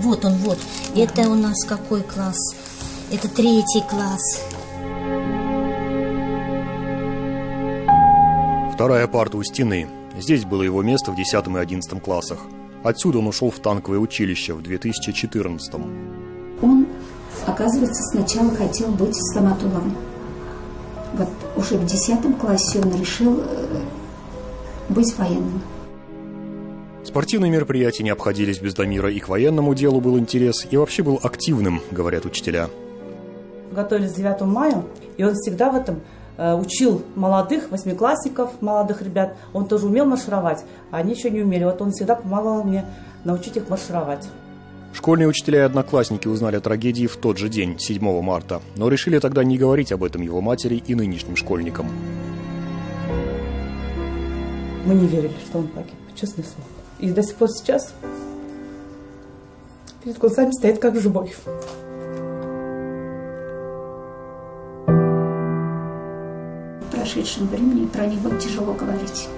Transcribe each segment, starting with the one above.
Вот он, вот. Это у нас какой класс? Это 3-й класс. Вторая парта у стены. Здесь было его место в 10 и 11 классах. Отсюда он ушел в танковое училище в 2014-м. Он, оказывается, сначала хотел быть стоматологом. Вот уже в 10 классе он решил быть военным. Спортивные мероприятия не обходились без Дамира, и к военному делу был интерес, и вообще был активным, говорят учителя. Готовились к 9 мая, и он всегда в этом учил молодых, 8-классников, молодых ребят. Он тоже умел маршировать, а они еще не умели. Вот он всегда помогал мне научить их маршировать. Школьные учителя и одноклассники узнали о трагедии в тот же день, 7 марта, но решили тогда не говорить об этом его матери и нынешним школьникам. Мы не верили, что он погиб, честное слово. И до сих пор сейчас перед глазами стоит как живой. В прошедшем времени про него тяжело говорить.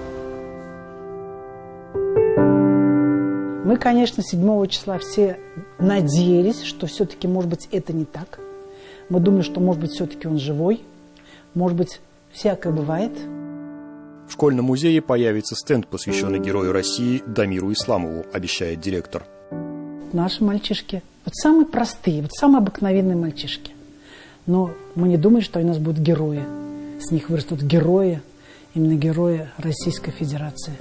Мы, конечно, 7 числа все надеялись, что все-таки, может быть, это не так. Мы думали, что, может быть, все-таки он живой. Может быть, всякое бывает. В школьном музее появится стенд, посвященный герою России Дамиру Исламову, обещает директор. Наши мальчишки, вот самые простые, вот самые обыкновенные мальчишки. Но мы не думали, что у нас будут герои. С них вырастут герои, именно герои Российской Федерации.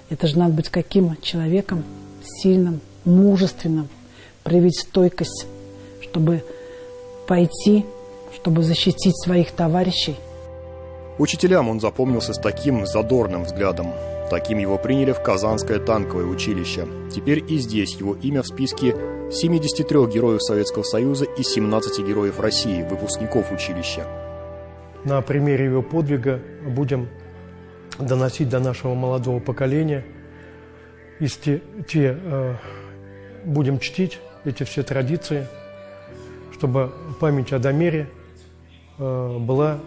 Это же надо быть каким человеком? Сильным, мужественным, проявить стойкость, чтобы пойти, чтобы защитить своих товарищей. Учителям он запомнился с таким задорным взглядом. Таким его приняли в Казанское танковое училище. Теперь и здесь его имя в списке 73 героев Советского Союза и 17 героев России, выпускников училища. На примере его подвига будем доносить до нашего молодого поколения, будем чтить эти все традиции, чтобы память о Дамире была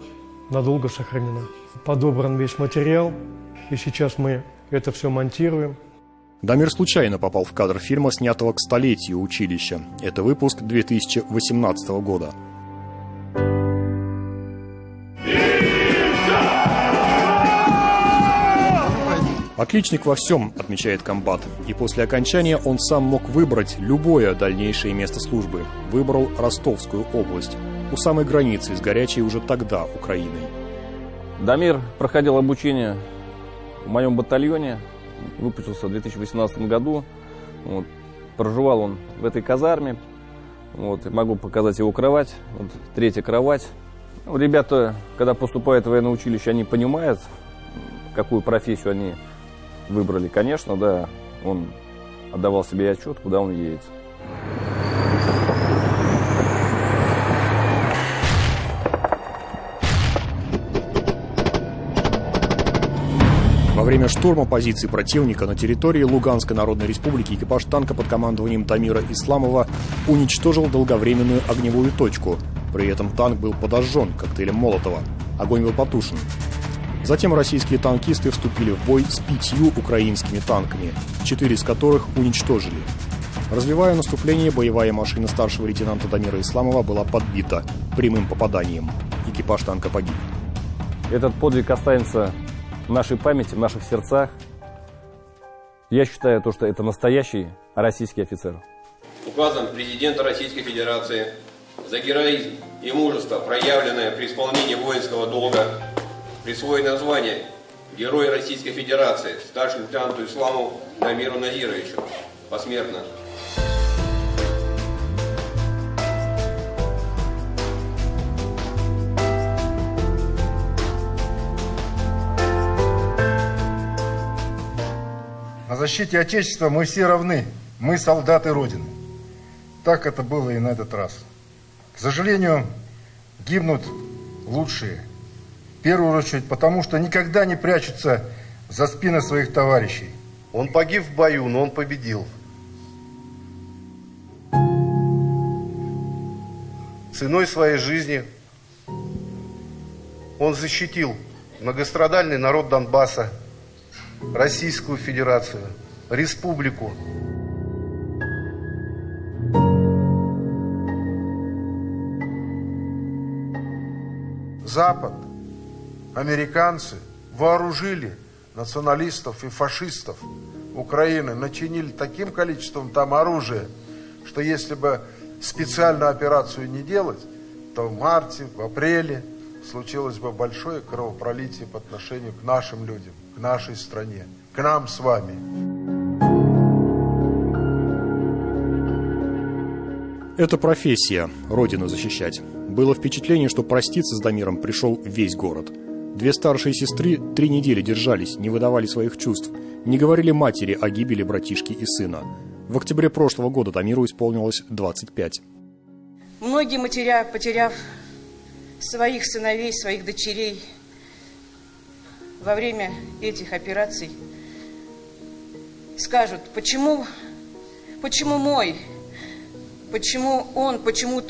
надолго сохранена. Подобран весь материал, и сейчас мы это все монтируем. Дамир случайно попал в кадр фильма, снятого к столетию училища. Это выпуск 2018 года. Отличник во всем, отмечает комбат. И после окончания он сам мог выбрать любое дальнейшее место службы. Выбрал Ростовскую область, у самой границы с горячей уже тогда Украиной. Дамир проходил обучение в моем батальоне, выпустился в 2018 году. Вот. Проживал он в этой казарме. Вот. Могу показать его кровать. Вот, 3-я кровать. Ребята, когда поступают в военное училище, они понимают, какую профессию они выбрали. Конечно, да, он отдавал себе отчет, куда он едет. Во время штурма позиций противника на территории Луганской Народной Республики экипаж танка под командованием Дамира Исламова уничтожил долговременную огневую точку. При этом танк был подожжен коктейлем Молотова. Огонь был потушен. Затем российские танкисты вступили в бой с 5 украинскими танками, 4 из которых уничтожили. Развивая наступление, боевая машина старшего лейтенанта Дамира Исламова была подбита прямым попаданием. Экипаж танка погиб. Этот подвиг останется в нашей памяти, в наших сердцах. Я считаю, что это настоящий российский офицер. Указом президента Российской Федерации за героизм и мужество, проявленное при исполнении воинского долга, присвоено звание Герой Российской Федерации старшему лейтенанту Исламову Дамиру Назировичу посмертно. На защите Отечества мы все равны, мы солдаты Родины. Так это было и на этот раз. К сожалению, гибнут лучшие. В первую очередь потому, что никогда не прячутся за спины своих товарищей. Он погиб в бою, но он победил. Ценой своей жизни он защитил многострадальный народ Донбасса, Российскую Федерацию, республику. Запад, американцы вооружили националистов и фашистов Украины, начинили таким количеством там оружия, что если бы специальную операцию не делать, то в марте, в апреле случилось бы большое кровопролитие по отношению к нашим людям, к нашей стране, к нам с вами. Это профессия – Родину защищать. Было впечатление, что проститься с Дамиром пришел весь город. 2 старшие сестры 3 недели держались, не выдавали своих чувств, не говорили матери о гибели братишки и сына. В октябре прошлого года Дамиру исполнилось 25. Многие матеря, потеряв своих сыновей, своих дочерей во время этих операций, скажут, почему мой, почему он, почему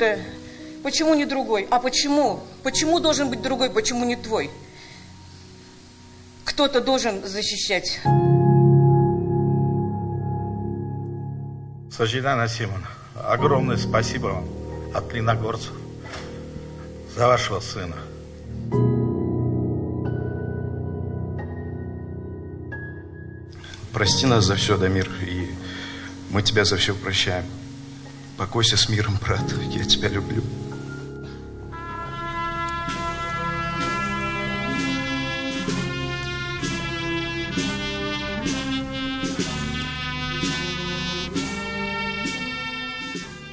не другой, а почему должен быть другой, почему не твой? Кто-то должен защищать. Сажида Насимовна, огромное спасибо вам от леногорцев за вашего сына. Прости нас за все, Дамир, и мы тебя за все прощаем. Покойся с миром, брат, я тебя люблю.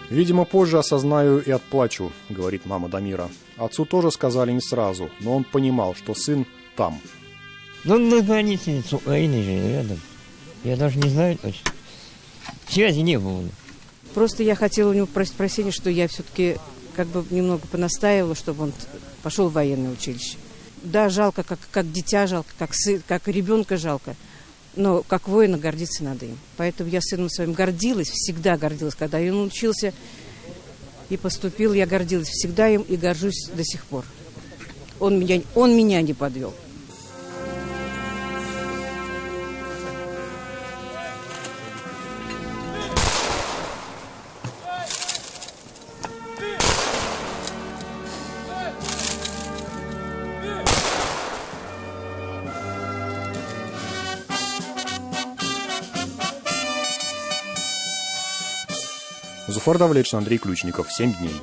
«Видимо, позже осознаю и отплачу», — говорит мама Дамира. Отцу тоже сказали не сразу, но он понимал, что сын там. Ну, на границе с Украиной же рядом. Я даже не знаю точно. Связи не было. Просто я хотела у него просить прощения, что я все-таки как бы немного понастаивала, чтобы он пошел в военное училище. Да, жалко, как дитя жалко, как ребенка жалко. Но как воина гордиться надо им. Поэтому я сыном своим гордилась, всегда гордилась. Когда он учился и поступил, я гордилась всегда им и горжусь до сих пор. Он меня не подвел. Зуфар Давлетшин, Андрей Ключников. 7 дней.